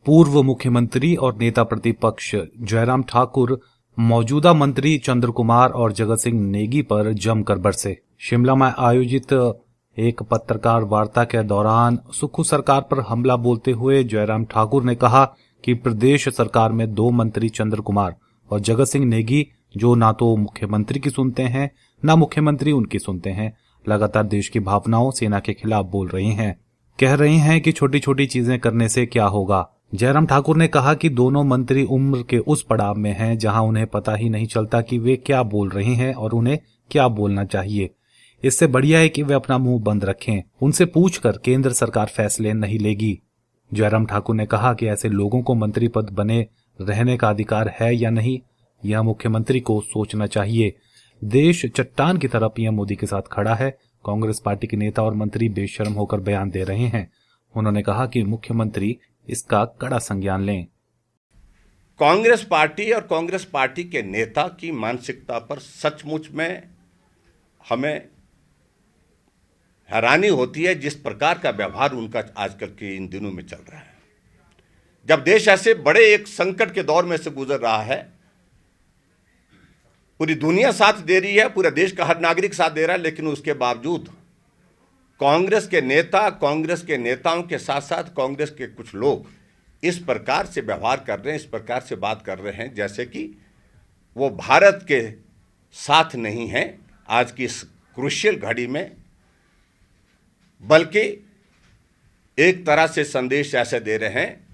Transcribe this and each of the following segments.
पूर्व मुख्यमंत्री और नेता प्रतिपक्ष जयराम ठाकुर मौजूदा मंत्री चंद्र कुमार और जगत सिंह नेगी पर जमकर बरसे। शिमला में आयोजित एक पत्रकार वार्ता के दौरान सुक्खू सरकार पर हमला बोलते हुए जयराम ठाकुर ने कहा कि प्रदेश सरकार में 2 मंत्री चंद्र कुमार और जगत सिंह नेगी, जो ना तो मुख्यमंत्री की सुनते हैं ना मुख्यमंत्री उनकी सुनते हैं, लगातार देश की भावनाओं सेना के खिलाफ बोल रहे हैं। कह रहे हैं कि छोटी छोटी चीजें करने से क्या होगा। जयराम ठाकुर ने कहा कि दोनों मंत्री उम्र के उस पड़ाव में हैं जहां उन्हें पता ही नहीं चलता कि वे क्या बोल रहे हैं और उन्हें क्या बोलना चाहिए। इससे बढ़िया है कि वे अपना मुंह बंद रखें। उनसे पूछकर केंद्र सरकार फैसले नहीं लेगी। जयराम ठाकुर ने कहा कि ऐसे लोगों को मंत्री पद बने रहने का अधिकार है या नहीं, यह मुख्यमंत्री को सोचना चाहिए। देश चट्टान की तरह पीएम मोदी के साथ खड़ा है। कांग्रेस पार्टी के नेता और मंत्री बेशर्म होकर बयान दे रहे हैं। उन्होंने कहा कि मुख्यमंत्री इसका कड़ा संज्ञान लें। कांग्रेस पार्टी और कांग्रेस पार्टी के नेता की मानसिकता पर सचमुच में हमें हैरानी होती है, जिस प्रकार का व्यवहार उनका आजकल के इन दिनों में चल रहा है। जब देश ऐसे बड़े एक संकट के दौर में से गुजर रहा है, पूरी दुनिया साथ दे रही है, पूरा देश का हर नागरिक साथ दे रहा है, लेकिन उसके बावजूद कांग्रेस के नेता, कांग्रेस के नेताओं के साथ साथ कांग्रेस के कुछ लोग इस प्रकार से व्यवहार कर रहे हैं, इस प्रकार से बात कर रहे हैं जैसे कि वो भारत के साथ नहीं हैं आज की इस क्रूशियल घड़ी में, बल्कि एक तरह से संदेश ऐसे दे रहे हैं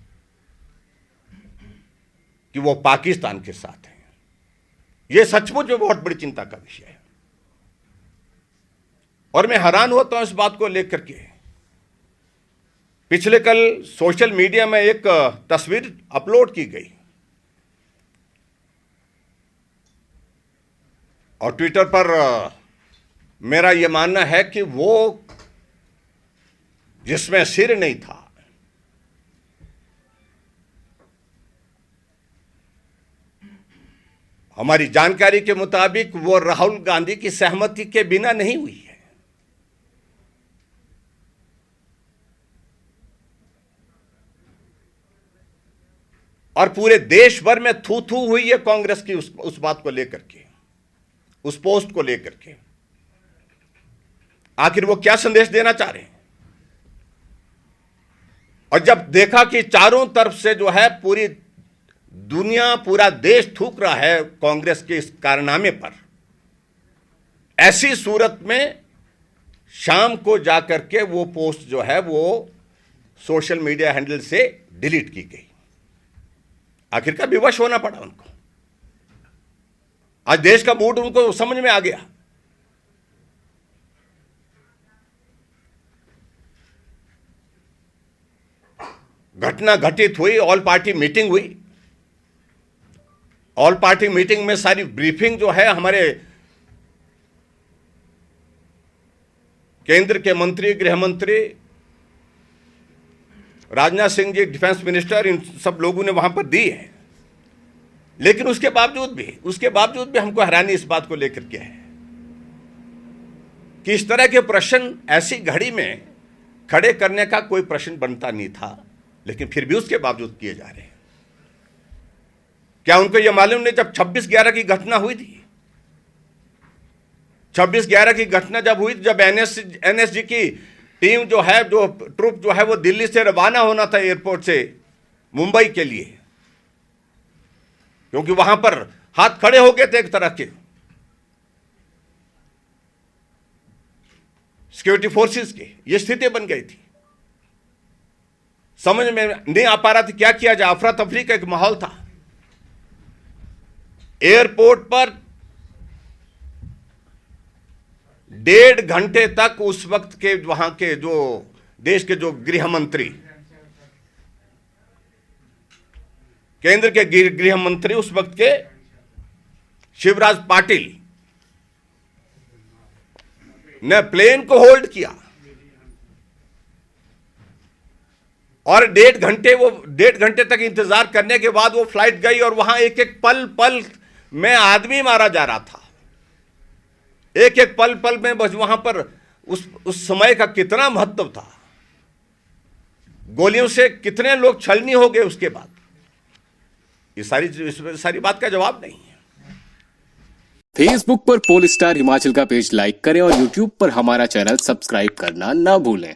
कि वो पाकिस्तान के साथ हैं। ये सचमुच में बहुत बड़ी चिंता का विषय है और मैं हैरान होता हूं इस बात को लेकर के। पिछले कल सोशल मीडिया में एक तस्वीर अपलोड की गई और ट्विटर पर मेरा यह मानना है कि वो जिसमें सिर नहीं था, हमारी जानकारी के मुताबिक वो राहुल गांधी की सहमति के बिना नहीं हुई है। और पूरे देश भर में थू थू हुई है कांग्रेस की उस बात को लेकर के, उस पोस्ट को लेकर के। आखिर वो क्या संदेश देना चाह रहे हैं? और जब देखा कि चारों तरफ से जो है पूरी दुनिया, पूरा देश थूक रहा है कांग्रेस के इस कारनामे पर, ऐसी सूरत में शाम को जाकर के वो पोस्ट जो है वो सोशल मीडिया हैंडल से डिलीट की गई। आखिरकार विवश होना पड़ा उनको। आज देश का मूड उनको समझ में आ गया। घटना घटित हुई, ऑल पार्टी मीटिंग हुई। ऑल पार्टी मीटिंग में सारी ब्रीफिंग जो है हमारे केंद्र के मंत्री, गृह मंत्री, राजनाथ सिंह जी, डिफेंस मिनिस्टर, इन सब लोगों ने वहां पर दी है। लेकिन उसके बावजूद भी हमको हैरानी इस बात को लेकर के है कि इस तरह के प्रश्न ऐसी घड़ी में खड़े करने का कोई प्रश्न बनता नहीं था, लेकिन फिर भी उसके बावजूद किए जा रहे हैं। क्या उनको यह मालूम नहीं, जब 26/11 की घटना हुई थी, 26/11 की घटना जब हुई, जब एनएसजी की टीम जो है, जो ट्रुप जो है वो दिल्ली से रवाना होना था एयरपोर्ट से मुंबई के लिए, क्योंकि वहां पर हाथ खड़े हो गए थे एक तरह के सिक्योरिटी फोर्सेस के। ये स्थिति बन गई थी, समझ में नहीं आ पा रहा था क्या किया जाए। अफरा तफरी का एक माहौल था। एयरपोर्ट पर 1.5 घंटे तक उस वक्त के वहां के जो देश के जो गृह मंत्री, केंद्र के गृह मंत्री उस वक्त के शिवराज पाटिल ने प्लेन को होल्ड किया और 1.5 घंटे तक इंतजार करने के बाद वो फ्लाइट गई और वहां एक एक पल पल में आदमी मारा जा रहा था। एक एक पल पल में बस वहां पर उस समय का कितना महत्व था। गोलियों से कितने लोग छलनी हो गए उसके बाद, ये सारी बात का जवाब नहीं है। फेसबुक पर पोल स्टार हिमाचल का पेज लाइक करें और यूट्यूब पर हमारा चैनल सब्सक्राइब करना ना भूलें।